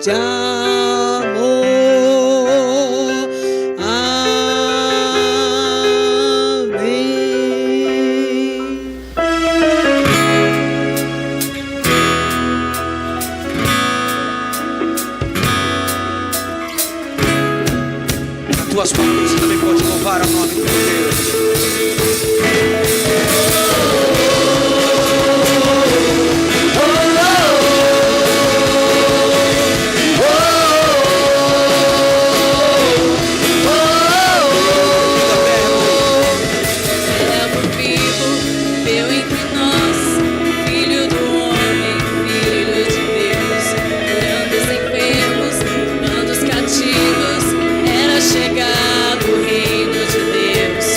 de amor. Amém. Nas tuas mãos você também pode louvar o nome de Deus. Chegado o reino de Deus.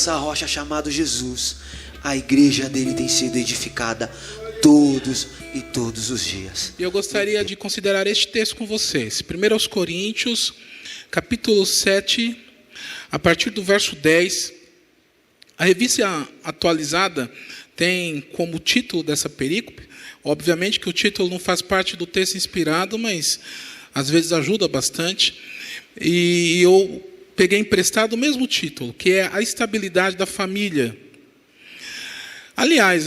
essa rocha chamada Jesus, a igreja dele tem sido edificada todos os dias. E eu gostaria de considerar este texto com vocês. 1 Coríntios, capítulo 7, a partir do verso 10. A revista atualizada tem como título dessa perícope, obviamente que o título não faz parte do texto inspirado, mas às vezes ajuda bastante. E eu peguei emprestado o mesmo título, que é a estabilidade da família. Aliás,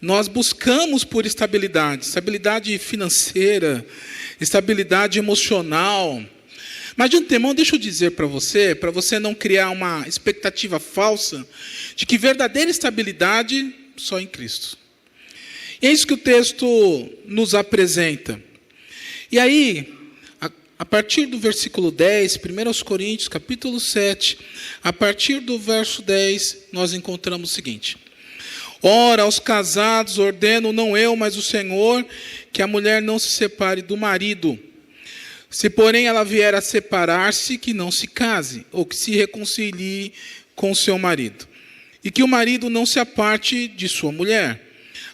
nós buscamos por estabilidade financeira, estabilidade emocional. Mas de antemão, deixa eu dizer para você não criar uma expectativa falsa de que verdadeira estabilidade só em Cristo. E é isso que o texto nos apresenta. E aí, a partir do versículo 10, 1 Coríntios, capítulo 7, a partir do verso 10, nós encontramos o seguinte: ora, aos casados ordeno, não eu, mas o Senhor, que a mulher não se separe do marido. Se, porém, ela vier a separar-se, que não se case, ou que se reconcilie com seu marido. E que o marido não se aparte de sua mulher.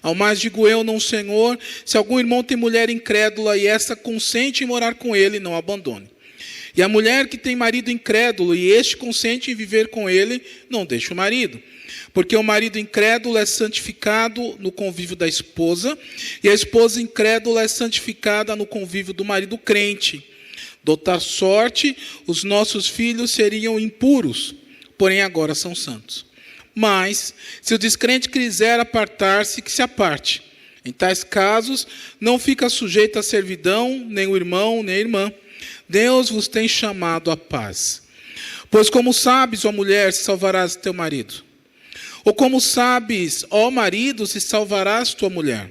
Ao mais digo eu, não o Senhor, se algum irmão tem mulher incrédula e esta consente em morar com ele, não abandone. E a mulher que tem marido incrédulo e este consente em viver com ele, não deixe o marido. Porque o marido incrédulo é santificado no convívio da esposa, e a esposa incrédula é santificada no convívio do marido crente. De outra sorte, os nossos filhos seriam impuros, porém agora são santos. Mas, se o descrente quiser apartar-se, que se aparte. Em tais casos, não fica sujeito à servidão, nem o irmão, nem a irmã. Deus vos tem chamado à paz. Pois como sabes, ó mulher, se salvarás teu marido? Ou como sabes, ó marido, se salvarás tua mulher?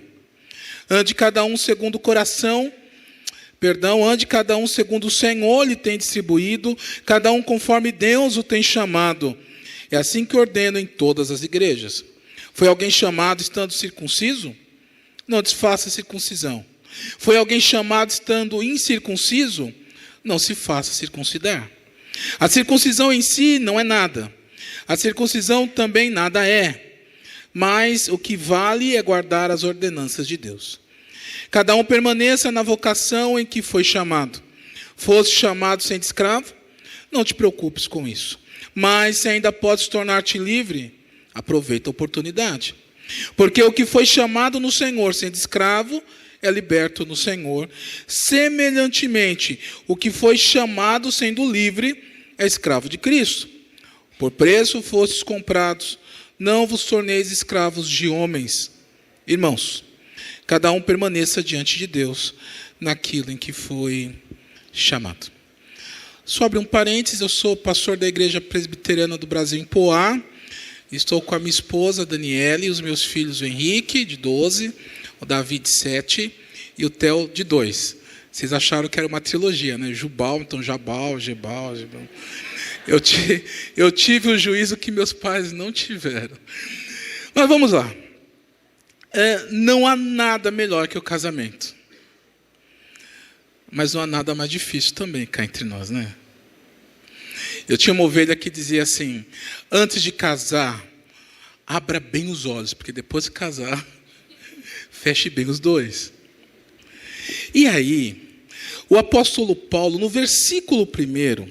Ande cada um segundo o coração, ande cada um segundo o Senhor lhe tem distribuído, cada um conforme Deus o tem chamado. É assim que ordeno em todas as igrejas. Foi alguém chamado estando circunciso? Não desfaça a circuncisão. Foi alguém chamado estando incircunciso? Não se faça circuncidar. A circuncisão em si não é nada. A circuncisão também nada é. Mas o que vale é guardar as ordenanças de Deus. Cada um permaneça na vocação em que foi chamado. Foste chamado sendo escravo? Não te preocupes com isso. Mas se ainda podes tornar-te livre, aproveita a oportunidade. Porque o que foi chamado no Senhor sendo escravo, é liberto no Senhor. Semelhantemente, o que foi chamado sendo livre, é escravo de Cristo. Por preço fostes comprados, não vos torneis escravos de homens. Irmãos, cada um permaneça diante de Deus, naquilo em que foi chamado. Só abrir um parênteses, eu sou pastor da Igreja Presbiteriana do Brasil em Poá. Estou com a minha esposa, Daniele, e os meus filhos, o Henrique, de 12, o Davi, de 7, e o Theo, de 2. Vocês acharam que era uma trilogia, né? Jubal, então Jabal, Gebal. Eu tive o juízo que meus pais não tiveram. Mas vamos lá. Não há nada melhor que o casamento. Mas não há nada mais difícil também cá entre nós, né? Eu tinha uma ovelha que dizia assim: antes de casar, abra bem os olhos, porque depois de casar, feche bem os dois. E aí, o apóstolo Paulo, no versículo 1,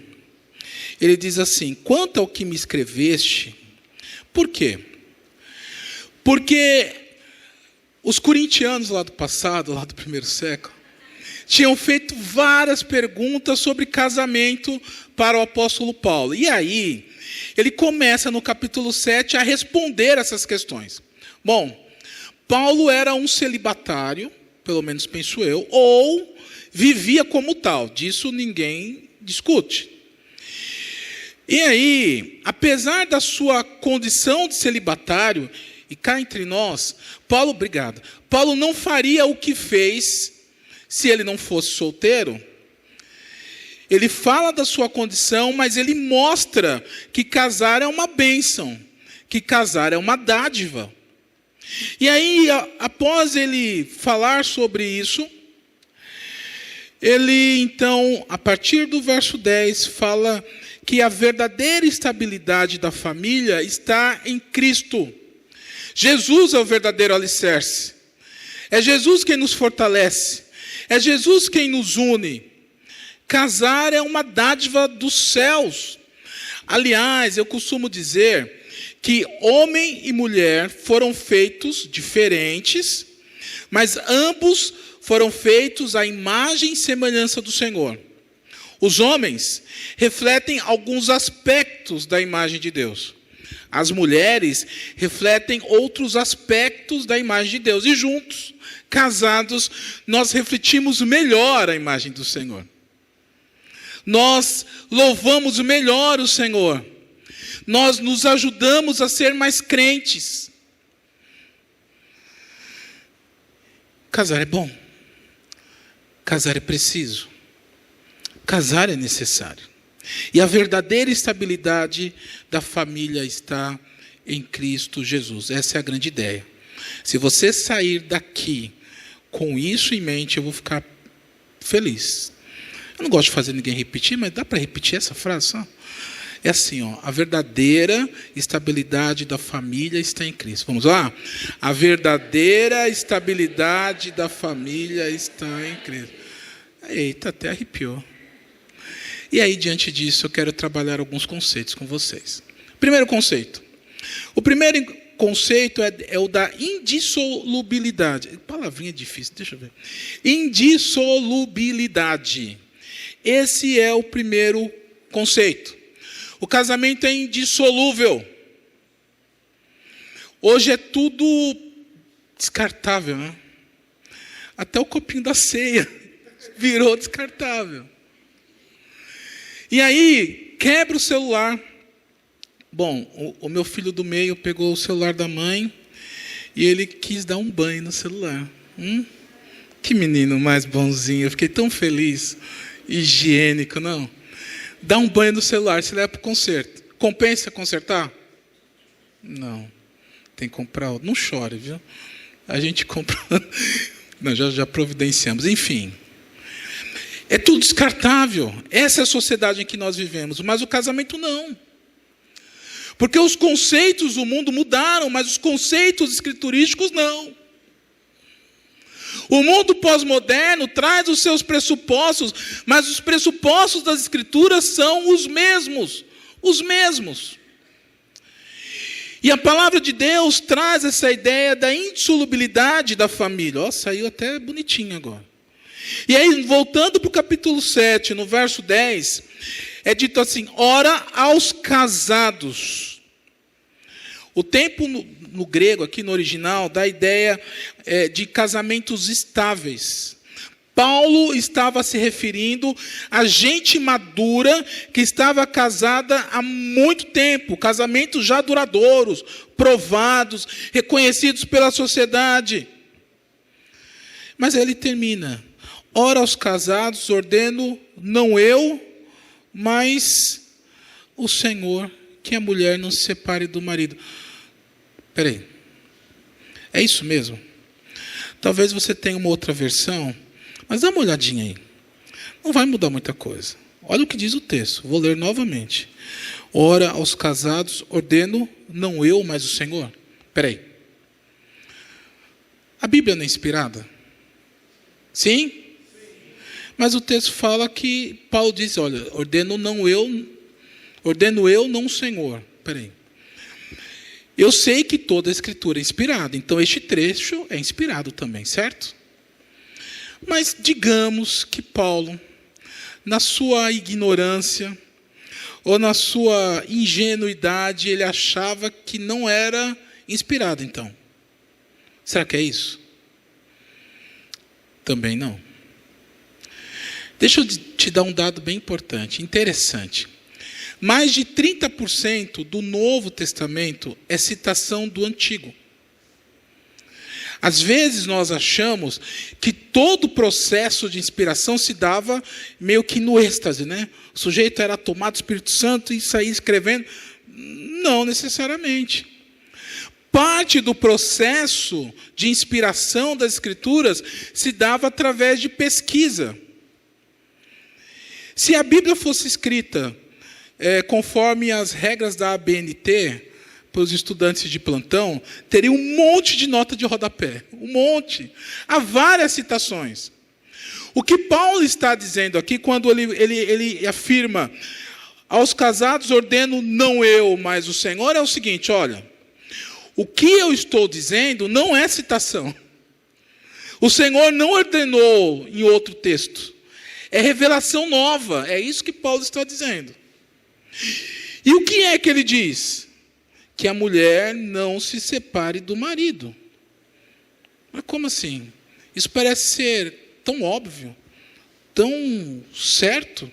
ele diz assim: quanto ao que me escreveste, por quê? Porque os corintianos lá do passado, lá do primeiro século, tinham feito várias perguntas sobre casamento para o apóstolo Paulo. E aí, ele começa no capítulo 7 a responder essas questões. Bom, Paulo era um celibatário, pelo menos penso eu, ou vivia como tal. Disso ninguém discute. E aí, apesar da sua condição de celibatário, e cá entre nós, Paulo não faria o que fez se ele não fosse solteiro. Ele fala da sua condição, mas ele mostra que casar é uma bênção, que casar é uma dádiva. E aí, após ele falar sobre isso, ele então, a partir do verso 10, fala que a verdadeira estabilidade da família está em Cristo. Jesus é o verdadeiro alicerce. É Jesus quem nos fortalece. É Jesus quem nos une. Casar é uma dádiva dos céus. Aliás, eu costumo dizer que homem e mulher foram feitos diferentes, mas ambos foram feitos à imagem e semelhança do Senhor. Os homens refletem alguns aspectos da imagem de Deus. As mulheres refletem outros aspectos da imagem de Deus. E juntos, casados, nós refletimos melhor a imagem do Senhor. Nós louvamos melhor o Senhor. Nós nos ajudamos a ser mais crentes. Casar é bom. Casar é preciso. Casar é necessário. E a verdadeira estabilidade da família está em Cristo Jesus. Essa é a grande ideia. Se você sair daqui com isso em mente, eu vou ficar feliz. Eu não gosto de fazer ninguém repetir, mas dá para repetir essa frase só? É assim, ó, a verdadeira estabilidade da família está em Cristo. Vamos lá? A verdadeira estabilidade da família está em Cristo. Eita, até arrepiou. E aí, diante disso, eu quero trabalhar alguns conceitos com vocês. Primeiro conceito. O primeiro conceito é o da indissolubilidade. Palavrinha difícil, deixa eu ver. Indissolubilidade. Esse é o primeiro conceito. O casamento é indissolúvel. Hoje é tudo descartável, né? Até o copinho da ceia virou descartável. E aí, quebra o celular. Bom, o meu filho do meio pegou o celular da mãe e ele quis dar um banho no celular. Que menino mais bonzinho, eu fiquei tão feliz. Higiênico, não. Dá um banho no celular, se leva para o conserto. Compensa consertar? Não. Tem que comprar outro. Não chore, viu? A gente compra. Não, já providenciamos. Enfim. É tudo descartável. Essa é a sociedade em que nós vivemos. Mas o casamento não. Porque os conceitos do mundo mudaram, mas os conceitos escriturísticos não. O mundo pós-moderno traz os seus pressupostos, mas os pressupostos das Escrituras são os mesmos. Os mesmos. E a palavra de Deus traz essa ideia da indissolubilidade da família. Ó, saiu até bonitinho agora. E aí, voltando para o capítulo 7, no verso 10, é dito assim: ora aos casados. O tempo no grego, aqui no original, dá a ideia de casamentos estáveis. Paulo estava se referindo a gente madura que estava casada há muito tempo, casamentos já duradouros, provados, reconhecidos pela sociedade. Mas ele termina: ora aos casados, ordeno, não eu, mas o Senhor, que a mulher não se separe do marido. Espera aí. É isso mesmo? Talvez você tenha uma outra versão, mas dá uma olhadinha aí. Não vai mudar muita coisa. Olha o que diz o texto. Vou ler novamente. Ora aos casados, ordeno, não eu, mas o Senhor. Espera aí. A Bíblia não é inspirada? Sim? Mas o texto fala que Paulo diz, olha, ordeno eu, não o Senhor. Espera aí. Eu sei que toda a Escritura é inspirada, então este trecho é inspirado também, certo? Mas digamos que Paulo, na sua ignorância, ou na sua ingenuidade, ele achava que não era inspirado, então. Será que é isso? Também não. Deixa eu te dar um dado bem importante, interessante. Mais de 30% do Novo Testamento é citação do Antigo. Às vezes nós achamos que todo o processo de inspiração se dava meio que no êxtase, né? O sujeito era tomado do Espírito Santo e saía escrevendo. Não necessariamente. Parte do processo de inspiração das Escrituras se dava através de pesquisa. Se a Bíblia fosse escrita conforme as regras da ABNT, para os estudantes de plantão, teria um monte de nota de rodapé. Um monte. Há várias citações. O que Paulo está dizendo aqui, quando ele afirma, aos casados ordeno não eu, mas o Senhor, é o seguinte, olha, o que eu estou dizendo não é citação. O Senhor não ordenou em outro texto. É revelação nova. É isso que Paulo está dizendo. E o que é que ele diz? Que a mulher não se separe do marido. Mas como assim? Isso parece ser tão óbvio, tão certo.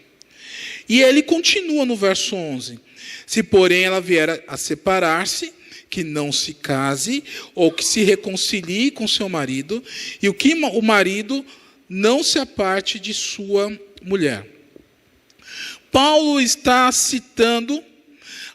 E ele continua no verso 11. Se, porém, ela vier a separar-se, que não se case, ou que se reconcilie com seu marido, e o marido não se aparte de sua mulher. Paulo está citando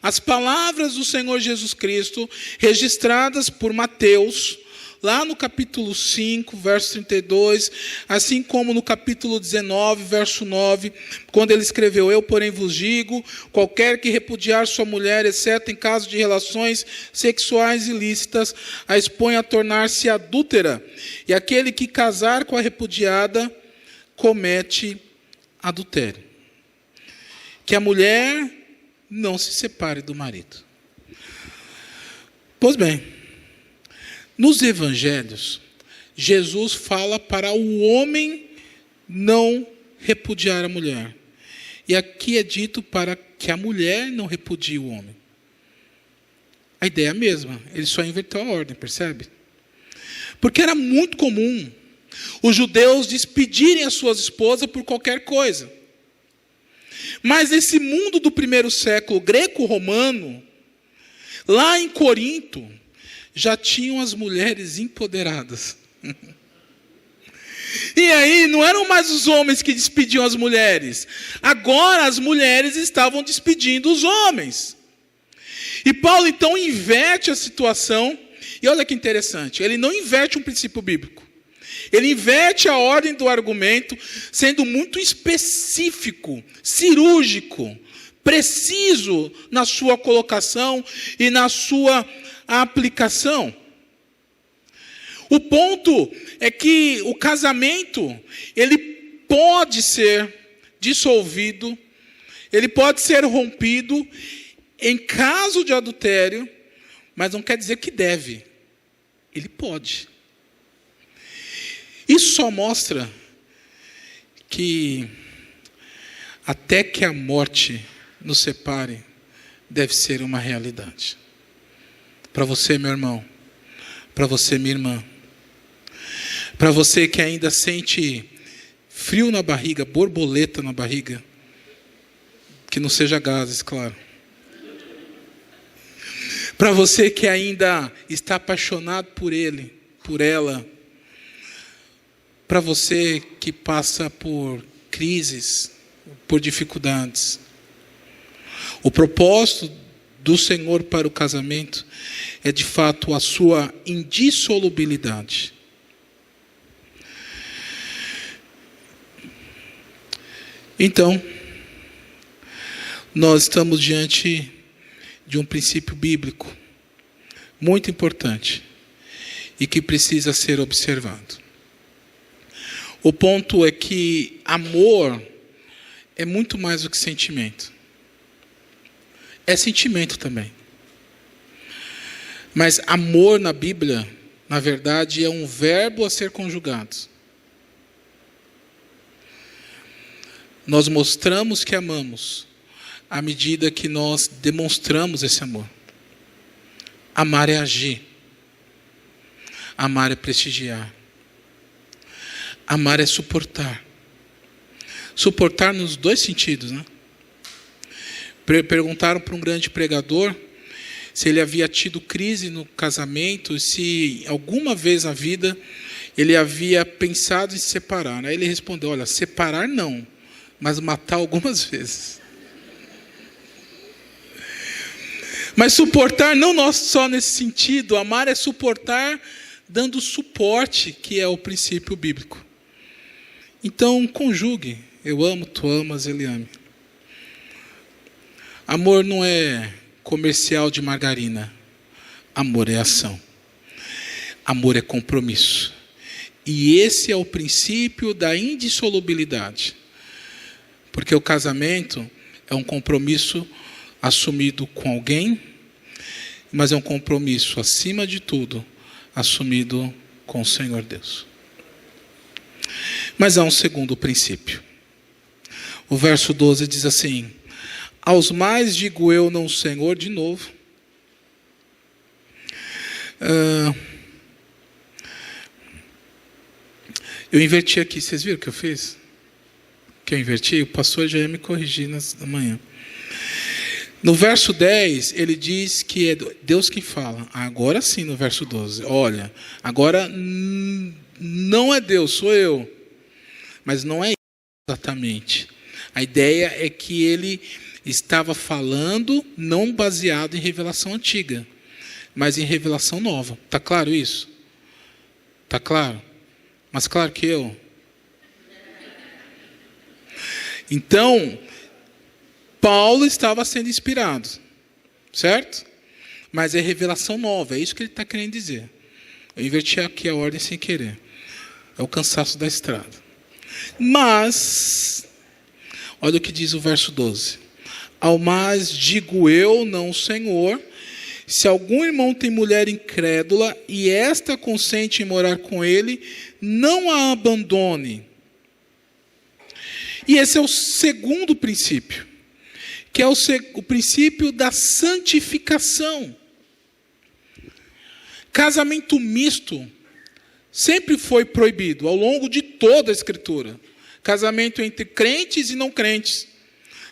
as palavras do Senhor Jesus Cristo, registradas por Mateus, lá no capítulo 5, verso 32, assim como no capítulo 19, verso 9, quando ele escreveu, eu, porém, vos digo, qualquer que repudiar sua mulher, exceto em caso de relações sexuais ilícitas, a expõe a tornar-se adúltera, e aquele que casar com a repudiada, comete adultério. Que a mulher não se separe do marido. Pois bem, nos evangelhos, Jesus fala para o homem não repudiar a mulher. E aqui é dito para que a mulher não repudie o homem. A ideia é a mesma, ele só inverteu a ordem, percebe? Porque era muito comum os judeus despedirem as suas esposas por qualquer coisa. Mas nesse mundo do primeiro século greco-romano, lá em Corinto, já tinham as mulheres empoderadas. E aí, não eram mais os homens que despediam as mulheres. Agora as mulheres estavam despedindo os homens. E Paulo, então, inverte a situação. E olha que interessante, ele não inverte um princípio bíblico. Ele inverte a ordem do argumento, sendo muito específico, cirúrgico, preciso na sua colocação e na sua aplicação. O ponto é que o casamento, ele pode ser dissolvido, ele pode ser rompido em caso de adultério, mas não quer dizer que deve. Ele pode. Isso só mostra que até que a morte nos separe, deve ser uma realidade. Para você, meu irmão, para você, minha irmã, para você que ainda sente frio na barriga, borboleta na barriga, que não seja gases, claro. Para você que ainda está apaixonado por ele, por ela, para você que passa por crises, por dificuldades. O propósito do Senhor para o casamento é de fato a sua indissolubilidade. Então, nós estamos diante de um princípio bíblico muito importante e que precisa ser observado. O ponto é que amor é muito mais do que sentimento. É sentimento também. Mas amor na Bíblia, na verdade, é um verbo a ser conjugado. Nós mostramos que amamos à medida que nós demonstramos esse amor. Amar é agir. Amar é prestigiar. Amar é suportar. Suportar nos dois sentidos, né? Perguntaram para um grande pregador se ele havia tido crise no casamento, se alguma vez na vida ele havia pensado em se separar. Aí ele respondeu, olha, separar não, mas matar algumas vezes. Mas suportar não só nesse sentido, amar é suportar dando suporte, que é o princípio bíblico. Então, conjugue. Eu amo, tu amas, ele ame. Amor não é comercial de margarina. Amor é ação. Amor é compromisso. E esse é o princípio da indissolubilidade. Porque o casamento é um compromisso assumido com alguém, mas é um compromisso, acima de tudo, assumido com o Senhor Deus. Mas há um segundo princípio. O verso 12 diz assim: aos mais digo eu, não Senhor, de novo. Eu inverti aqui, vocês viram o que eu fiz? Que eu inverti? O pastor já ia me corrigir nessa manhã. No verso 10, ele diz que é Deus que fala. Agora sim, no verso 12. Olha, agora não é Deus, sou eu. Mas não é exatamente. A ideia é que ele estava falando não baseado em revelação antiga, mas em revelação nova. Está claro isso? Está claro? Mas claro que eu. Então, Paulo estava sendo inspirado, certo? Mas é revelação nova, é isso que ele está querendo dizer. Eu inverti aqui a ordem sem querer. É o cansaço da estrada. Mas, olha o que diz o verso 12. Ao mais digo eu, não o Senhor, se algum irmão tem mulher incrédula e esta consente em morar com ele, não a abandone. E esse é o segundo princípio, que é o princípio da santificação. Casamento misto sempre foi proibido ao longo de toda a Escritura. Casamento entre crentes e não crentes.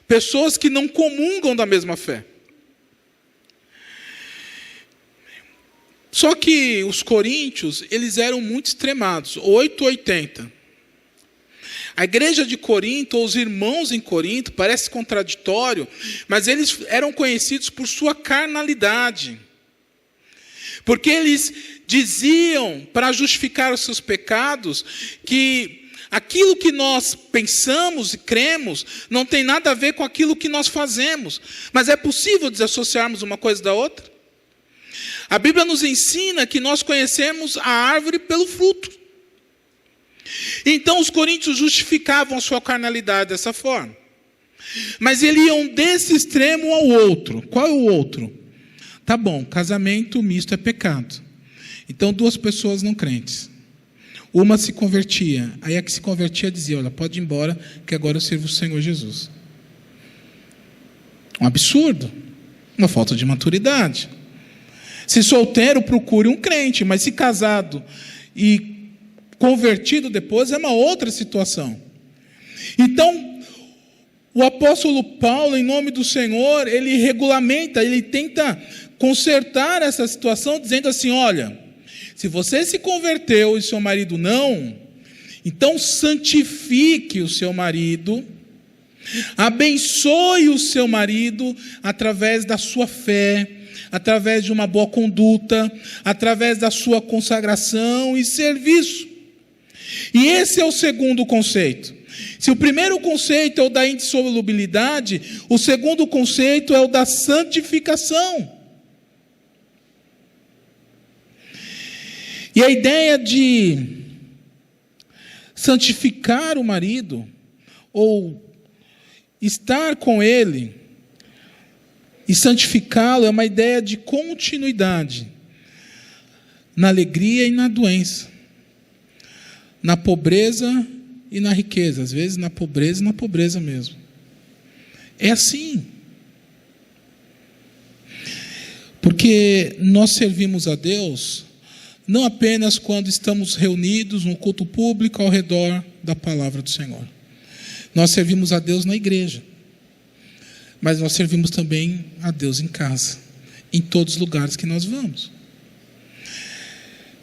Pessoas que não comungam da mesma fé. Só que os coríntios, eles eram muito extremados, 880. A igreja de Corinto, ou os irmãos em Corinto, parece contraditório, mas eles eram conhecidos por sua carnalidade. Porque eles diziam, para justificar os seus pecados, que aquilo que nós pensamos e cremos não tem nada a ver com aquilo que nós fazemos. Mas é possível desassociarmos uma coisa da outra? A Bíblia nos ensina que nós conhecemos a árvore pelo fruto. Então os coríntios justificavam a sua carnalidade dessa forma. Mas eles iam desse extremo ao outro. Qual é o outro? Tá bom, casamento misto é pecado. Então 2 pessoas não crentes. Uma se convertia. Aí a que se convertia dizia: olha, pode ir embora, que agora eu sirvo o Senhor Jesus. Um absurdo. Uma falta de maturidade. Se solteiro, procure um crente, mas se casado e convertido depois é uma outra situação. Então, o apóstolo Paulo, em nome do Senhor, ele regulamenta, ele tenta consertar essa situação, dizendo assim: olha, se você se converteu e seu marido não, então santifique o seu marido, abençoe o seu marido através da sua fé, através de uma boa conduta, através da sua consagração e serviço. E esse é o segundo conceito. Se o primeiro conceito é o da indissolubilidade, o segundo conceito é o da santificação. E a ideia de santificar o marido, ou estar com ele e santificá-lo, é uma ideia de continuidade na alegria e na doença, na pobreza e na riqueza, às vezes na pobreza e na pobreza mesmo. É assim. Porque nós servimos a Deus não apenas quando estamos reunidos no culto público ao redor da palavra do Senhor. Nós servimos a Deus na igreja, mas nós servimos também a Deus em casa, em todos os lugares que nós vamos.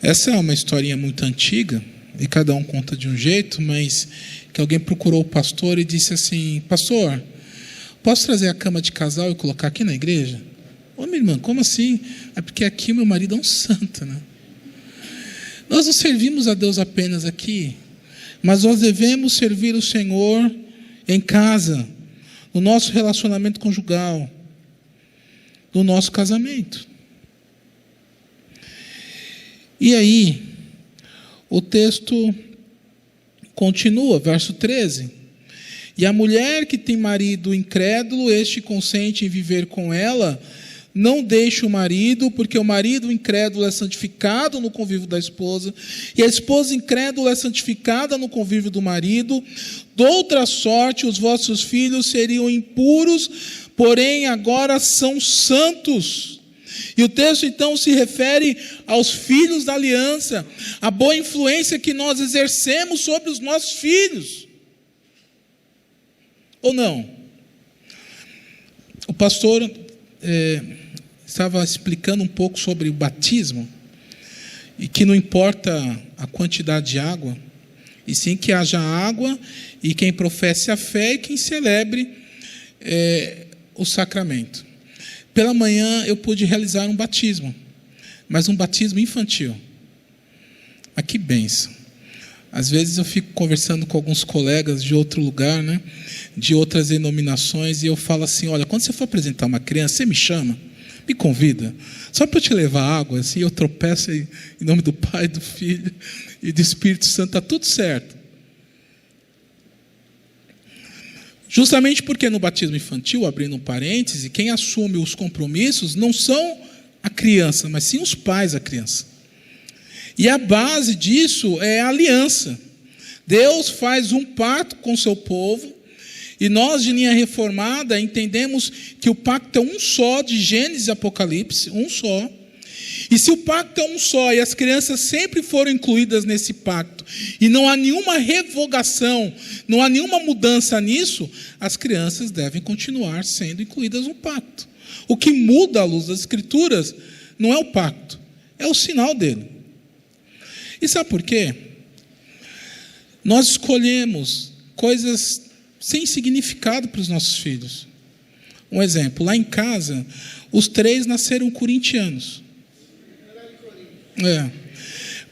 Essa é uma historinha muito antiga, e cada um conta de um jeito, mas que alguém procurou o pastor e disse assim: pastor, posso trazer a cama de casal e colocar aqui na igreja? Ô, minha irmã, como assim? É porque aqui meu marido é um santo, né? Nós não servimos a Deus apenas aqui, mas nós devemos servir o Senhor em casa, no nosso relacionamento conjugal, do nosso casamento. E aí, o texto continua, verso 13. E a mulher que tem marido incrédulo, este consente em viver com ela, não deixe o marido, porque o marido incrédulo é santificado no convívio da esposa, e a esposa incrédula é santificada no convívio do marido. De outra sorte, os vossos filhos seriam impuros, porém agora são santos. E o texto então se refere aos filhos da aliança, a boa influência que nós exercemos sobre os nossos filhos. Ou não? O pastor estava explicando um pouco sobre o batismo, e que não importa a quantidade de água, e sim que haja água, e quem professe a fé e quem celebre o sacramento. Pela manhã eu pude realizar um batismo, mas um batismo infantil. Mas que bênção. Às vezes eu fico conversando com alguns colegas de outro lugar, né, de outras denominações, e eu falo assim: olha, quando você for apresentar uma criança, você me chama, me convida, só para eu te levar água, assim, eu tropeço em nome do Pai, do Filho e do Espírito Santo, está tudo certo. Justamente porque no batismo infantil, abrindo um parêntese, quem assume os compromissos não são a criança, mas sim os pais da criança. E a base disso é a aliança. Deus faz um pacto com o seu povo, e nós, de linha reformada, entendemos que o pacto é um só, de Gênesis e Apocalipse, um só. E se o pacto é um só, e as crianças sempre foram incluídas nesse pacto, e não há nenhuma revogação, não há nenhuma mudança nisso, as crianças devem continuar sendo incluídas no pacto. O que muda à luz das Escrituras não é o pacto, é o sinal dele. E sabe por quê? Nós escolhemos coisas sem significado para os nossos filhos. Um exemplo, lá em casa, os 3 nasceram corintianos.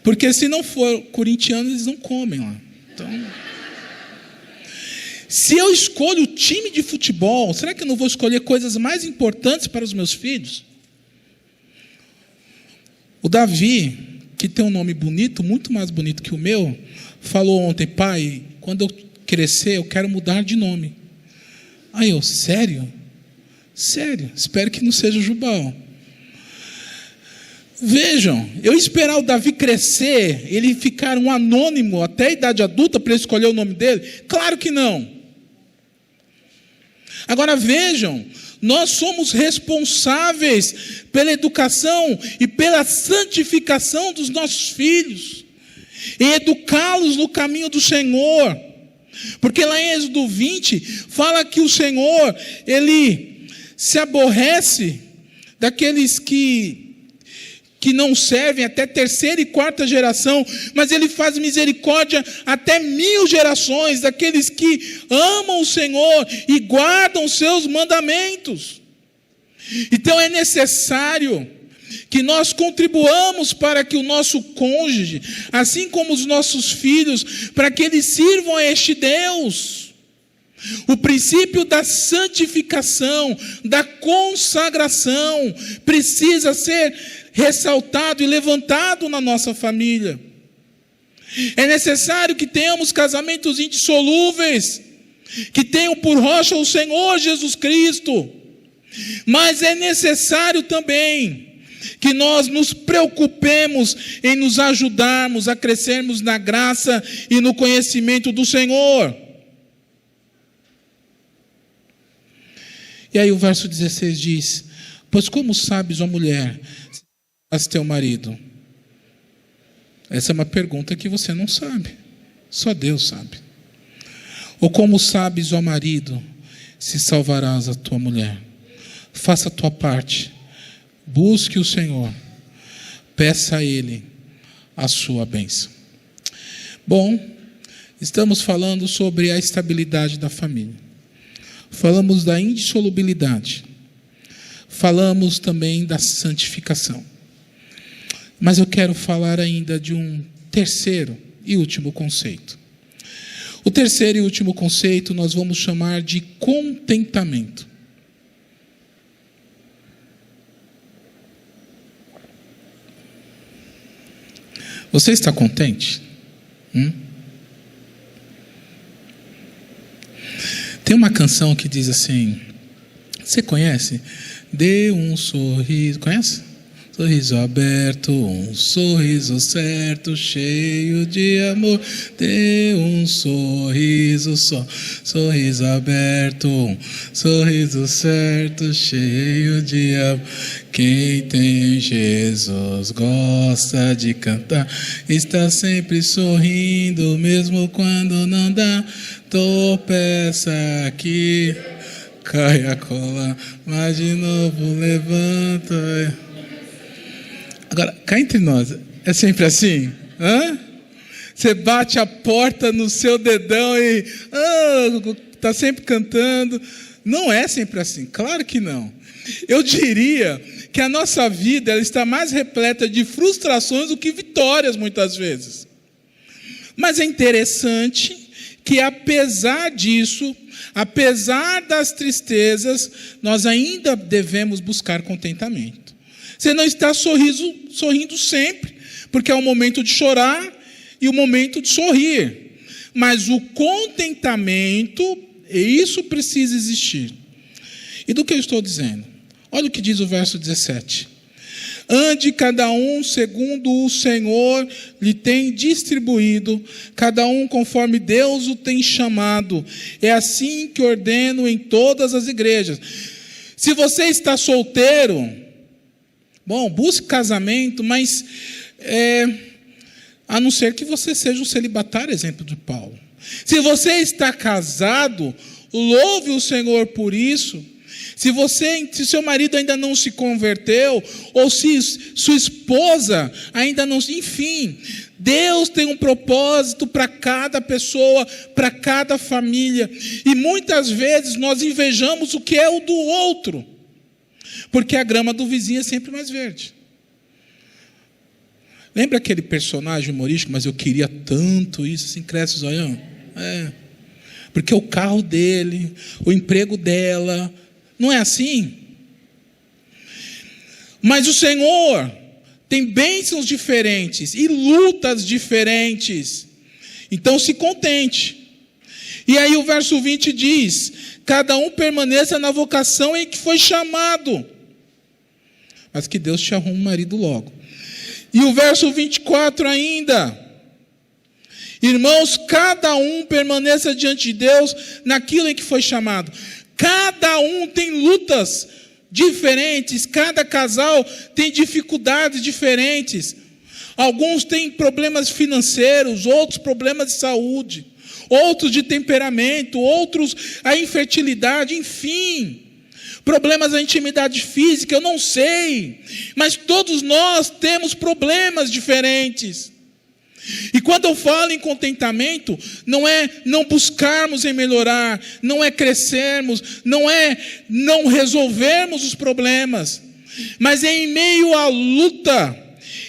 Porque se não for corintiano, eles não comem lá. Então, se eu escolho o time de futebol, será que eu não vou escolher coisas mais importantes para os meus filhos? O Davi, que tem um nome bonito, muito mais bonito que o meu, falou ontem: pai, quando eu crescer, eu quero mudar de nome. Aí eu: sério? Sério? Espero que não seja Jubal. Vejam, eu esperar o Davi crescer, ele ficar um anônimo até a idade adulta para ele escolher o nome dele? Claro que não. Agora vejam, nós somos responsáveis pela educação e pela santificação dos nossos filhos, em educá-los no caminho do Senhor. Porque lá em Êxodo 20, fala que o Senhor, Ele se aborrece daqueles que não servem até 3ª e 4ª geração, mas Ele faz misericórdia até 1000 gerações, daqueles que amam o Senhor e guardam os seus mandamentos. Então é necessário que nós contribuamos para que o nosso cônjuge, assim como os nossos filhos, para que eles sirvam a este Deus. O princípio da santificação, da consagração, precisa ser ressaltado e levantado na nossa família. É necessário que tenhamos casamentos indissolúveis, que tenham por rocha o Senhor Jesus Cristo. Mas é necessário também que nós nos preocupemos em nos ajudarmos a crescermos na graça e no conhecimento do Senhor. E aí o verso 16 diz: pois como sabes, ó mulher, se teu marido? Essa é uma pergunta que você não sabe, só Deus sabe. Ou como sabes, ó marido, se salvarás a tua mulher? Faça a tua parte, busque o Senhor, peça a Ele a sua bênção. Bom, estamos falando sobre a estabilidade da família. Falamos da indissolubilidade. Falamos também da santificação. Mas eu quero falar ainda de um terceiro e último conceito. O terceiro e último conceito nós vamos chamar de contentamento. Você está contente? Tem uma canção que diz assim, você conhece? Dê um sorriso, conhece? Sorriso aberto, um sorriso certo, cheio de amor. Dê um sorriso só, sorriso aberto, um sorriso certo, cheio de amor. Quem tem Jesus gosta de cantar, está sempre sorrindo, mesmo quando não dá. Tropeça aqui, cai a cola, mas de novo levanta. Agora, cá entre nós, é sempre assim? Você bate a porta no seu dedão e está sempre cantando. Não é sempre assim, claro que não. Eu diria que a nossa vida ela está mais repleta de frustrações do que vitórias, muitas vezes. Mas é interessante que, apesar disso, apesar das tristezas, nós ainda devemos buscar contentamento. Você não está sorrindo sempre, porque é o momento de chorar e o momento de sorrir. Mas o contentamento, isso precisa existir. E do que eu estou dizendo? Olha o que diz o verso 17. Ande cada um segundo o Senhor lhe tem distribuído, cada um conforme Deus o tem chamado. É assim que ordeno em todas as igrejas. Se você está solteiro, bom, busque casamento, mas a não ser que você seja um celibatário, exemplo de Paulo. Se você está casado, louve o Senhor por isso. Se seu marido ainda não se converteu, ou se sua esposa ainda não... Enfim, Deus tem um propósito para cada pessoa, para cada família. E muitas vezes nós invejamos o que é o do outro, porque a grama do vizinho é sempre mais verde. Lembra aquele personagem humorístico, mas eu queria tanto isso, assim, cresce o zoião? Porque o carro dele, o emprego dela... Não é assim? Mas o Senhor tem bênçãos diferentes e lutas diferentes. Então se contente. E aí o verso 20 diz: cada um permaneça na vocação em que foi chamado. Mas que Deus te arrume um marido logo. E o verso 24 ainda: irmãos, cada um permaneça diante de Deus naquilo em que foi chamado. Cada um tem lutas diferentes, cada casal tem dificuldades diferentes. Alguns têm problemas financeiros, outros problemas de saúde, outros de temperamento, outros a infertilidade, enfim. Problemas da intimidade física, eu não sei. Mas todos nós temos problemas diferentes. E quando eu falo em contentamento, não é não buscarmos em melhorar, não é crescermos, não é não resolvermos os problemas, mas é em meio à luta,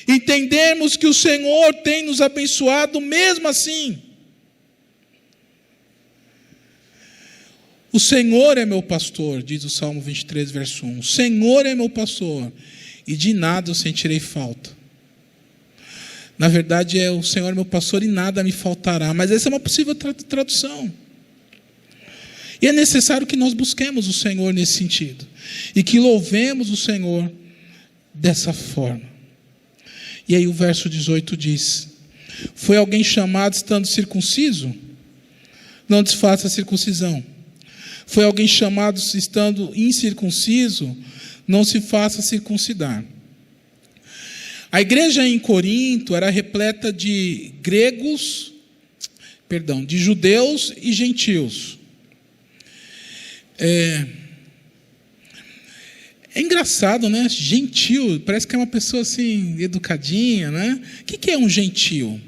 entendermos que o Senhor tem nos abençoado mesmo assim. O Senhor é meu pastor, diz o Salmo 23, verso 1. O Senhor é meu pastor, e de nada eu sentirei falta. Na verdade, o Senhor é meu pastor e nada me faltará. Mas essa é uma possível tradução. E é necessário que nós busquemos o Senhor nesse sentido. E que louvemos o Senhor dessa forma. E aí o verso 18 diz: foi alguém chamado estando circunciso? Não desfaça a circuncisão. Foi alguém chamado estando incircunciso? Não se faça circuncidar. A igreja em Corinto era repleta de de judeus e gentios. É engraçado, né? Gentil, parece que é uma pessoa assim, educadinha, né? O que é um gentil?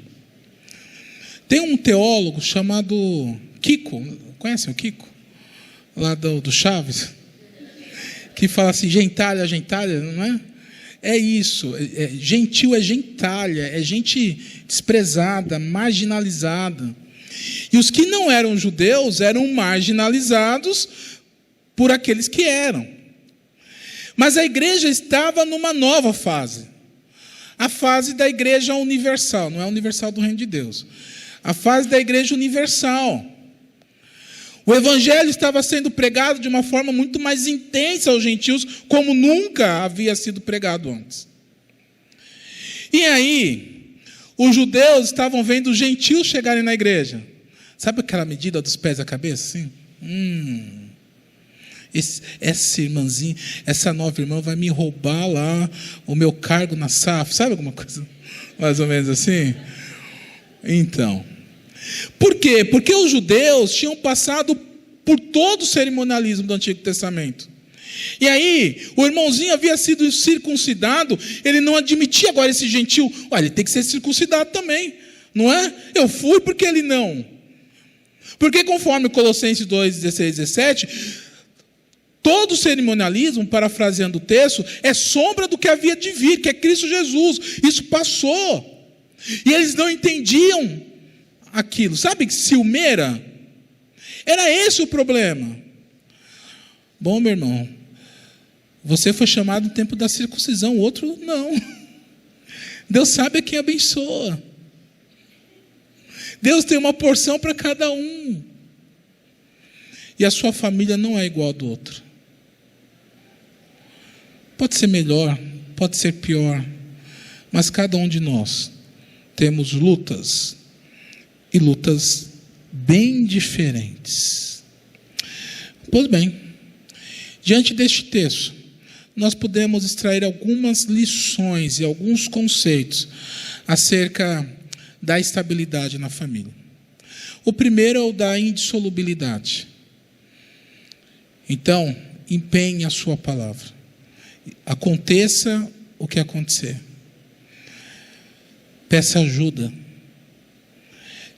Tem um teólogo chamado Kiko, conhecem o Kiko? Lá do Chaves? Que fala assim, gentalha, não é? É isso, gentil é gentalha, é gente desprezada, marginalizada. E os que não eram judeus eram marginalizados por aqueles que eram. Mas a igreja estava numa nova fase. a fase da igreja universal, não é a universal do reino de Deus. A fase da igreja universal. O evangelho estava sendo pregado de uma forma muito mais intensa aos gentios, como nunca havia sido pregado antes. E aí, os judeus estavam vendo os gentios chegarem na igreja. Sabe aquela medida dos pés à cabeça? Assim? Essa irmãzinha, essa nova irmã vai me roubar lá o meu cargo na SAF. Sabe alguma coisa mais ou menos assim? Então, por quê? Porque os judeus tinham passado por todo o cerimonialismo do Antigo Testamento. E aí, o irmãozinho havia sido circuncidado, ele não admitia agora esse gentio. Ele tem que ser circuncidado também, não é? Eu fui, porque ele não? Porque conforme Colossenses 2, 16, 17, todo o cerimonialismo, parafraseando o texto, é sombra do que havia de vir, que é Cristo Jesus. Isso passou. E eles não entendiam aquilo. Sabe que ciumeira? Era esse o problema. Bom, meu irmão, você foi chamado no tempo da circuncisão, o outro não. Deus sabe a quem abençoa. Deus tem uma porção para cada um. E a sua família não é igual a do outro. Pode ser melhor, pode ser pior, mas cada um de nós temos lutas, e lutas bem diferentes. Pois bem, diante deste texto, nós podemos extrair algumas lições e alguns conceitos acerca da estabilidade na família. O primeiro é o da indissolubilidade. Então, empenhe a sua palavra. Aconteça o que acontecer. Peça ajuda.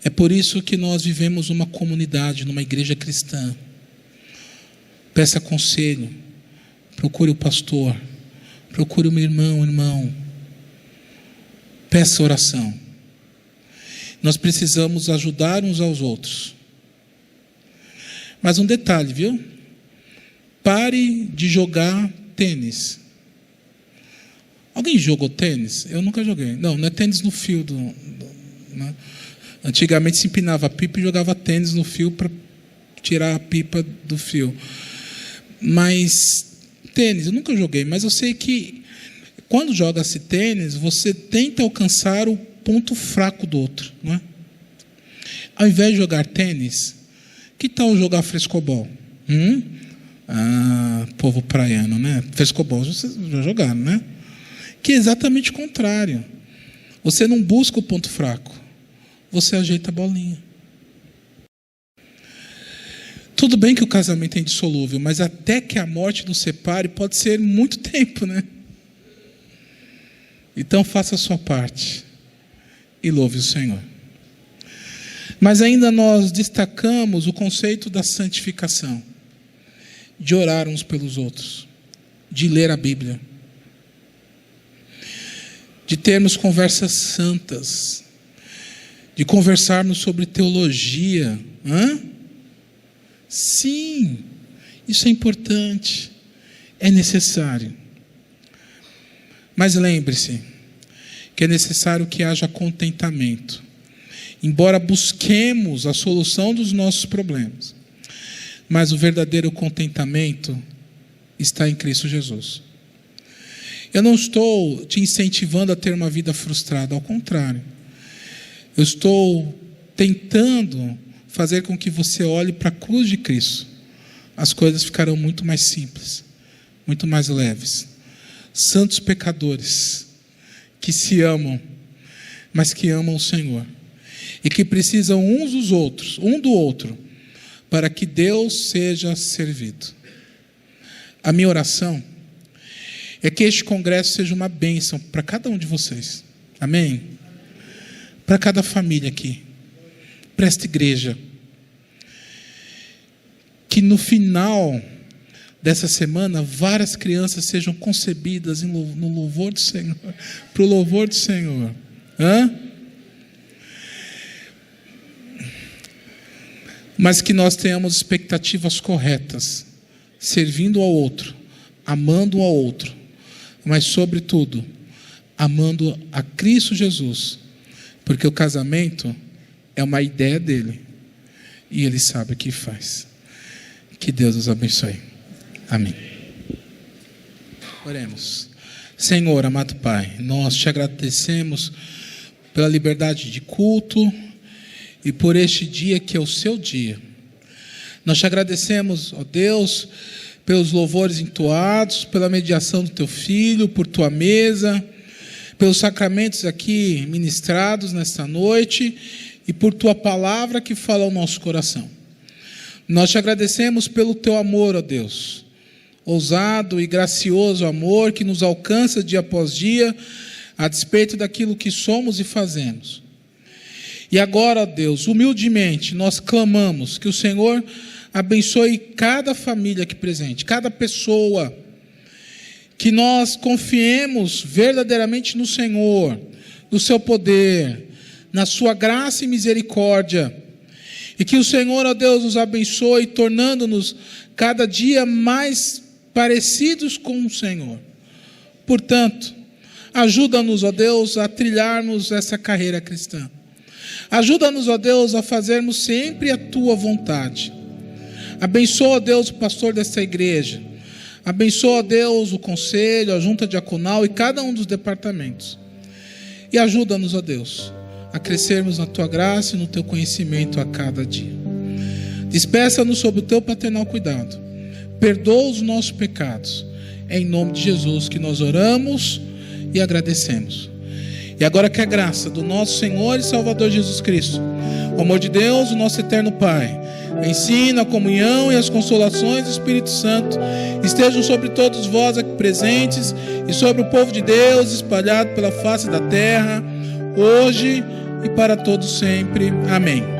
É por isso que nós vivemos uma comunidade, numa igreja cristã. Peça conselho. Procure o pastor. Procure o irmão. Peça oração. Nós precisamos ajudar uns aos outros. Mas um detalhe, viu? Pare de jogar tênis. Alguém jogou tênis? Eu nunca joguei. Não é tênis no fio. Né? Antigamente se empinava a pipa e jogava tênis no fio para tirar a pipa do fio. Mas tênis, eu nunca joguei, mas eu sei que quando joga-se tênis, você tenta alcançar o ponto fraco do outro. Não é? Ao invés de jogar tênis, que tal jogar frescobol? Povo praiano, né? Frescobol, vocês já jogaram, né? Que é exatamente o contrário. Você não busca o ponto fraco, você ajeita a bolinha. Tudo bem que o casamento é indissolúvel, mas até que a morte nos separe pode ser muito tempo, né? Então faça a sua parte e louve o Senhor. Mas ainda nós destacamos o conceito da santificação, de orar uns pelos outros, de ler a Bíblia, de termos conversas santas, de conversarmos sobre teologia. Sim, isso é importante, é necessário. Mas lembre-se que é necessário que haja contentamento. Embora busquemos a solução dos nossos problemas, mas o verdadeiro contentamento está em Cristo Jesus. Eu não estou te incentivando a ter uma vida frustrada, ao contrário. Eu estou tentando fazer com que você olhe para a cruz de Cristo. As coisas ficarão muito mais simples, muito mais leves. Santos pecadores que se amam, mas que amam o Senhor. E que precisam uns dos outros, um do outro, para que Deus seja servido. A minha oração é que este congresso seja uma bênção para cada um de vocês. Amém? Para cada família aqui. Para esta igreja. Que no final dessa semana, várias crianças sejam concebidas no louvor do Senhor. Para o louvor do Senhor. Mas que nós tenhamos expectativas corretas, servindo ao outro, amando ao outro, mas sobretudo, amando a Cristo Jesus, porque o casamento é uma ideia dele e ele sabe o que faz. Que Deus nos abençoe. Amém. Oremos. Senhor, amado Pai, nós te agradecemos pela liberdade de culto e por este dia que é o seu dia. Nós te agradecemos, ó Deus, pelos louvores entoados, pela mediação do teu Filho, por tua mesa, pelos sacramentos aqui ministrados nesta noite e por tua palavra que fala ao nosso coração. Nós te agradecemos pelo teu amor, ó Deus, ousado e gracioso amor que nos alcança dia após dia, a despeito daquilo que somos e fazemos. E agora, ó Deus, humildemente nós clamamos que o Senhor abençoe cada família aqui presente, cada pessoa, que nós confiemos verdadeiramente no Senhor, no seu poder, na sua graça e misericórdia, e que o Senhor, ó Deus, nos abençoe, tornando-nos cada dia mais parecidos com o Senhor. Portanto, ajuda-nos, ó Deus, a trilharmos essa carreira cristã. Ajuda-nos, ó Deus, a fazermos sempre a tua vontade. Abençoa, ó Deus, o pastor desta igreja. Abençoa, ó Deus, o conselho, a junta diaconal e cada um dos departamentos. E ajuda-nos, ó Deus, a crescermos na tua graça e no teu conhecimento a cada dia. Despeça-nos sob o teu paternal cuidado. Perdoa os nossos pecados. É em nome de Jesus que nós oramos e agradecemos. E agora que a graça do nosso Senhor e Salvador Jesus Cristo, o amor de Deus, o nosso eterno Pai, o ensino, a comunhão e as consolações do Espírito Santo estejam sobre todos vós aqui presentes e sobre o povo de Deus espalhado pela face da terra, hoje e para todos sempre. Amém.